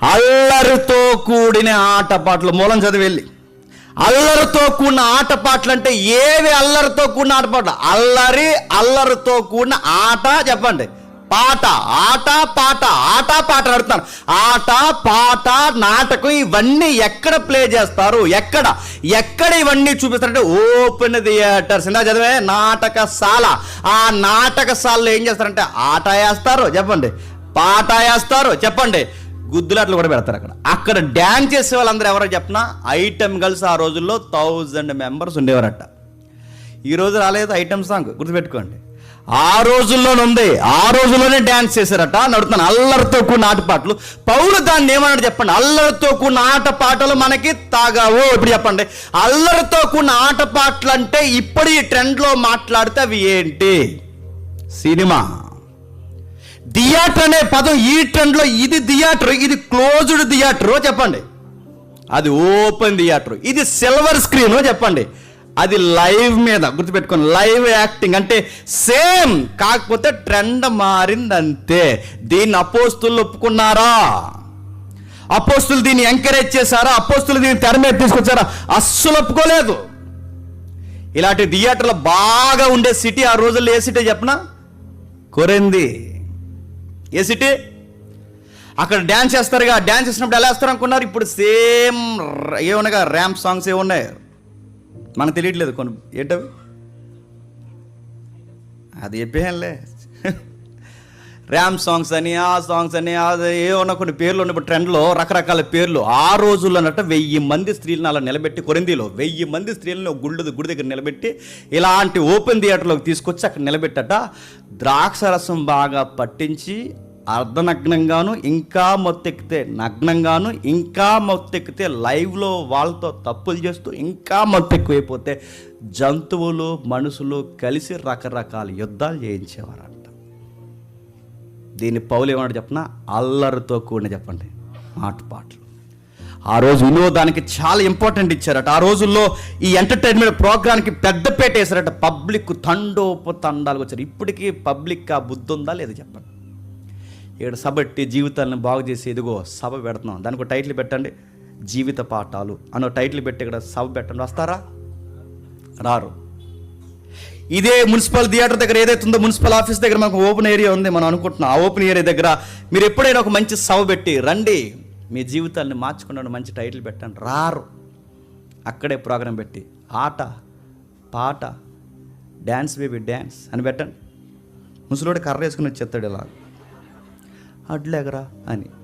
అల్లరితో కూడిన ఆటపాటలు. మూలం చదివి వెళ్ళి అల్లరితో కూడిన ఆటపాటలు అంటే ఏవి? అల్లరితో కూడిన ఆటపాటలు. అల్లరితో కూడిన ఆట చెప్పండి. పాట. ఆట పాట. ఆట పాట అడుగుతాను. ఆట పాట నాటకం ఇవన్నీ ఎక్కడ ప్లే చేస్తారు? ఎక్కడ ఇవన్నీ చూపిస్తారంటే ఓపెన్ థియేటర్స్. ఇందా చదివే నాటకశాల. ఆ నాటకశాలలో ఏం చేస్తారంటే ఆట వేస్తారు చెప్పండి, పాట వేస్తారు చెప్పండి, గుద్దులాట్లు కూడా పెడతారు. అక్కడ డ్యాన్స్ చేసే వాళ్ళందరూ ఎవరో చెప్పినా ఐటమ్ గర్ల్స్. ఆ రోజుల్లో 1000 మెంబర్స్ ఉండేవారట. ఈ రోజు రాలేదు ఐటమ్ సాంగ్, గుర్తుపెట్టుకోండి. ఆ రోజుల్లోనే ఉంది. ఆ రోజుల్లోనే డ్యాన్స్ చేశారట. నడుతున్నాను అల్లరితో కూడిన ఆటపాటలు. పౌలు దాన్ని ఏమన్నాడు చెప్పండి? అల్లరితో కూడిన ఆటపాటలు మనకి తాగావు. ఇప్పుడు చెప్పండి, అల్లరితో కూడిన ఆటపాటలు అంటే ఇప్పుడు ఈ ట్రెండ్లో మాట్లాడితే అవి ఏంటి? సినిమా. థియేటర్ అనే పదం ఈ ట్రెండ్లో, ఇది థియేటర్, ఇది క్లోజ్డ్ థియేటర్ చెప్పండి, అది ఓపెన్ థియేటర్. ఇది సిల్వర్ స్క్రీన్ చెప్పండి, అది లైవ్ మీద. గుర్తుపెట్టుకోండి, లైవ్ యాక్టింగ్ అంటే సేమ్, కాకపోతే ట్రెండ్ మారింది అంతే. దీన్ని అపోస్తులు ఒప్పుకున్నారా? అపోస్తులు దీన్ని ఎంకరేజ్ చేశారా? అపోస్తులు దీన్ని తెర మీద తీసుకొచ్చారా? అస్సలు ఒప్పుకోలేదు. ఇలాంటి థియేటర్లు బాగా ఉండే సిటీ ఆ రోజుల్లో ఏ సిటీ చెప్పనా? కొరింథీ. ఏ సిటీ? అక్కడ డ్యాన్స్ చేస్తారుగా. డ్యాన్స్ చేసినప్పుడు ఎలా వేస్తారు అనుకున్నారు? ఇప్పుడు సేమ్ ఏమనగా ర్యాంప్ సాంగ్స్ ఏమున్నాయి మనకు తెలియట్లేదు. కొన్ని ఏంటవి అది చెప్పేయంలే. ర్యాంప్ సాంగ్స్ అని, ఆ సాంగ్స్ అని, అది ఏమన్నా కొన్ని పేర్లు ఉన్నప్పుడు ట్రెండ్లో రకరకాల పేర్లు. ఆ రోజుల్లో అన్నట్టు 1000 మంది స్త్రీలను అలా నిలబెట్టి, కొరింథీలో 1000 మంది స్త్రీలను గుడి దగ్గర నిలబెట్టి ఇలాంటి ఓపెన్ థియేటర్లోకి తీసుకొచ్చి అక్కడ నిలబెట్టట. ద్రాక్షరసం బాగా పట్టించి అర్ధనగ్నంగాను, ఇంకా మొత్తెక్కితే నగ్నంగాను, ఇంకా మొత్తెక్కితే లైవ్లో వాళ్ళతో తప్పులు చేస్తూ, ఇంకా మొత్తెక్కువైపోతే జంతువులు మనుషులు కలిసి రకరకాల యుద్ధాలు చేయించేవారంట. దీన్ని పౌలు ఏమన్నాడు చెప్పనా? అల్లరితో కూడిన చెప్పండి ఆటపాటలు. ఆ రోజు వినోదానికి చాలా ఇంపార్టెంట్ ఇచ్చారట. ఆ రోజుల్లో ఈ ఎంటర్టైన్మెంట్ ప్రోగ్రామ్కి పెద్దపేట వేశారట. పబ్లిక్ తండోపతండాలు వచ్చారు. ఇప్పటికీ పబ్లిక్ ఆ బుద్ధి ఉందా లేదు చెప్పండి? ఇక్కడ సభ పెట్టి జీవితాలను బాగు చేసి ఇదిగో సభ పెడుతున్నాం, దానికి ఒక టైటిల్ పెట్టండి, జీవిత పాఠాలు అనో టైటిల్ పెట్టి ఇక్కడ సభ పెట్టండి. వస్తారా? రారు. ఇదే మున్సిపల్ థియేటర్ దగ్గర ఏదైతే ఉందో, మున్సిపల్ ఆఫీస్ దగ్గర మనకు ఓపెన్ ఏరియా ఉంది, మనం అనుకుంటున్నాం. ఆ ఓపెన్ ఏరియా దగ్గర మీరు ఎప్పుడైనా ఒక మంచి సభ పెట్టి రండి, మీ జీవితాన్ని మార్చుకున్నాడు మంచి టైటిల్ పెట్టండి. రారు. అక్కడే ప్రోగ్రాం పెట్టి ఆట పాట డ్యాన్స్ బేబీ డ్యాన్స్ అని పెట్టండి. ముసలోడు కర్ర వేసుకుని వచ్చేస్తాడు ఇలా, అడ్లేగరా అని.